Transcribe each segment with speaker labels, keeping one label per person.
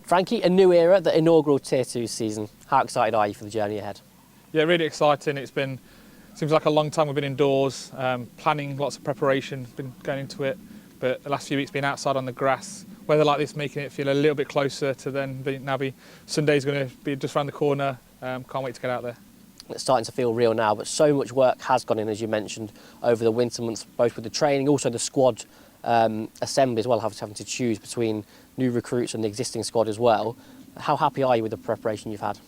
Speaker 1: Frankie, a new era, the inaugural Tier 2 season. How excited are you for the journey ahead?
Speaker 2: Yeah, really exciting. Seems like a long time we've been indoors, planning lots of preparation, been going into it, but the last few weeks been outside on the grass. Weather like this making it feel a little bit closer to now be Sunday's going to be just around the corner. Can't wait to get out there.
Speaker 1: It's starting to feel real now, but so much work has gone in, as you mentioned, over the winter months, both with the training, also the squad assembly as well, having to choose between new recruits and the existing squad as well. How happy are you with the preparation you've had?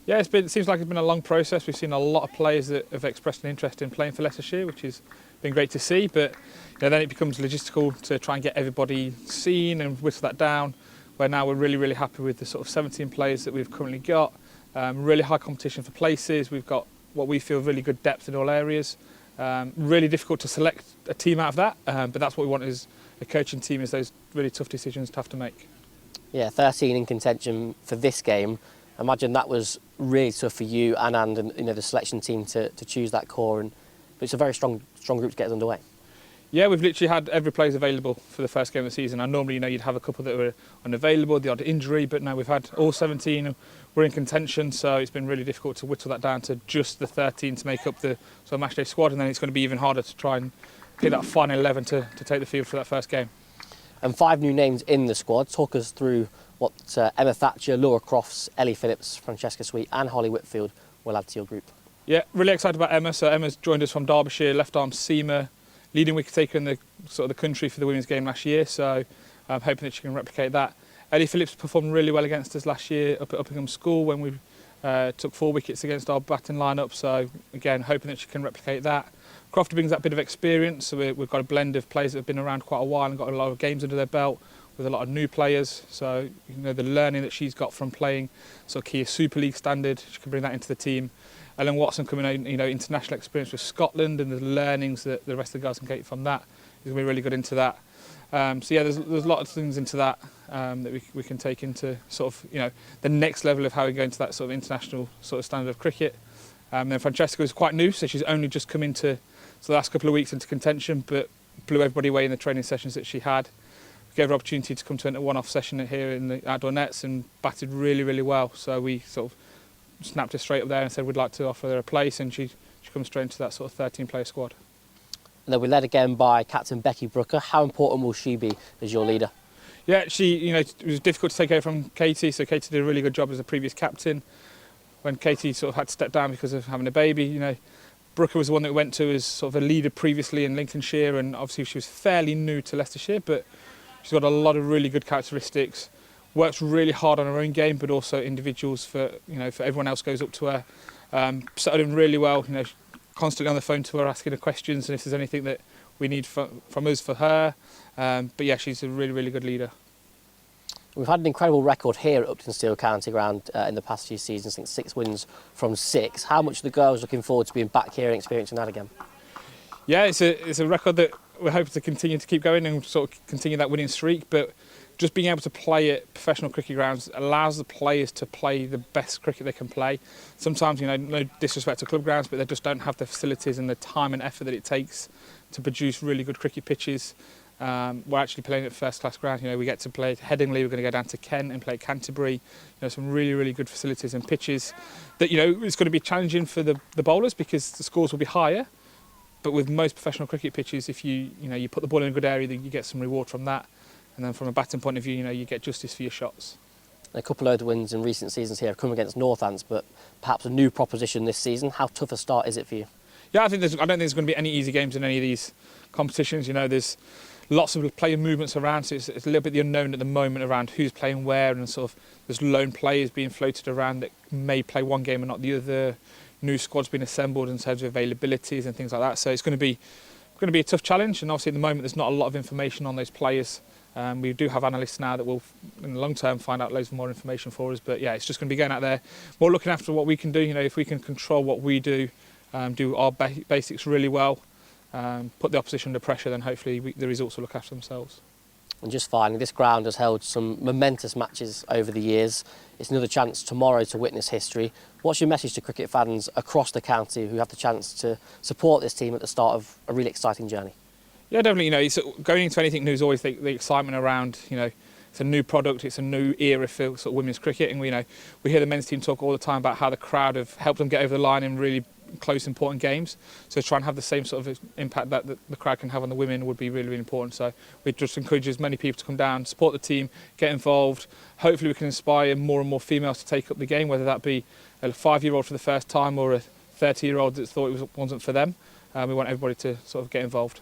Speaker 2: Yeah, it seems like it's been a long process. We've seen a lot of players that have expressed an interest in playing for Leicestershire, which has been great to see. But then it becomes logistical to try and get everybody seen and whittle that down. Where now we're really happy with the sort of 17 players that we've currently got. Really high competition for places. We've got what we feel really good depth in all areas. Really difficult to select a team out of that, but that's what we want as a coaching team, is those really tough decisions to have to make.
Speaker 1: Yeah, 13 in contention for this game. I imagine that was really tough for you and the selection team to choose that core, but it's a very strong group to get us underway.
Speaker 2: Yeah, we've literally had every player available for the first game of the season. And normally, you'd have a couple that were unavailable, the odd injury, but now we've had all 17. We're in contention, so it's been really difficult to whittle that down to just the 13 to make up the sort of matchday squad, and then it's going to be even harder to try and pick that final 11 to take the field for that first game.
Speaker 1: And 5 new names in the squad. Talk us through what Emma Thatcher, Laura Crofts, Ellie Phillips, Francesca Sweet and Holly Whitfield will add to your group.
Speaker 2: Yeah, really excited about Emma. So Emma's joined us from Derbyshire, left arm seamer, leading wicket taker in the country for the women's game last year. So I'm hoping that she can replicate that. Ellie Phillips performed really well against us last year up at Uppingham School when we took 4 wickets against our batting lineup. So again, hoping that she can replicate that. Crofty brings that bit of experience. So we've got a blend of players that have been around quite a while and got a lot of games under their belt, with a lot of new players. So the learning that she's got from playing Kia Super League standard, she can bring that into the team. Ellen Watson coming in, international experience with Scotland, and the learnings that the rest of the guys can get from that is going to be really good into that. So yeah, there's a lot of things into that that we can take into the next level of how we go into that sort of international sort of standard of cricket. Then Francesca is quite new, so she's only just come into the last couple of weeks into contention, but blew everybody away in the training sessions that she had. We gave her opportunity to come to a one-off session here in the outdoor nets and batted really well. So we sort of snapped her straight up there and said we'd like to offer her a place, and she comes straight into that sort of 13-player squad.
Speaker 1: And then we're led again by Captain Becky Brooker. How important will she be as your leader?
Speaker 2: Yeah, it was difficult to take over from Katie, so Katie did a really good job as a previous captain. When Katie sort of had to step down because of having a baby, Brooker was the one that went to as sort of a leader previously in Lincolnshire, and obviously she was fairly new to Leicestershire, but she's got a lot of really good characteristics. Works really hard on her own game, but also individuals for everyone else goes up to her. Settled in really well, constantly on the phone to her, asking her questions, and if there's anything that we need from us for her. But yeah, she's a really good leader.
Speaker 1: We've had an incredible record here at Uptonsteel County Ground in the past few seasons. I think 6 wins from 6. How much are the girls looking forward to being back here and experiencing that again?
Speaker 2: Yeah, it's a record that we're hoping to continue to keep going and sort of continue that winning streak. But just being able to play at professional cricket grounds allows the players to play the best cricket they can play. Sometimes, no disrespect to club grounds, but they just don't have the facilities and the time and effort that it takes to produce really good cricket pitches. We're actually playing at first-class ground. We get to play at Headingley. We're going to go down to Kent and play at Canterbury. Some really good facilities and pitches. That it's going to be challenging for the bowlers because the scores will be higher. But with most professional cricket pitches, if you put the ball in a good area, then you get some reward from that. And then from a batting point of view, you get justice for your shots.
Speaker 1: A couple of wins in recent seasons here have come against Northamptonshire, but perhaps a new proposition this season. How tough a start is it for you?
Speaker 2: Yeah, I don't think there's going to be any easy games in any of these competitions. There's lots of player movements around, so it's a little bit the unknown at the moment around who's playing where, and sort of there's lone players being floated around that may play one game and not the other. New squads being assembled in terms of availabilities and things like that. So it's going to be a tough challenge, and obviously at the moment there's not a lot of information on those players. We do have analysts now that will, in the long term, find out loads more information for us. But yeah, it's just going to be going out there, more looking after what we can do. If we can control what we do our basics really well, put the opposition under pressure, then hopefully the results will look after themselves.
Speaker 1: And just finally, this ground has held some momentous matches over the years. It's another chance tomorrow to witness history. What's your message to cricket fans across the county who have the chance to support this team at the start of a really exciting journey?
Speaker 2: Yeah, definitely. Going into anything new is always the excitement around, it's a new product, it's a new era for sort of women's cricket, and we hear the men's team talk all the time about how the crowd have helped them get over the line in really close, important games. So try and have the same sort of impact that the crowd can have on the women would be really, really important. So we just encourage as many people to come down, support the team, get involved. Hopefully we can inspire more and more females to take up the game, whether that be a 5-year-old for the first time or a 30-year-old that thought it wasn't for them. We want everybody to sort of get involved.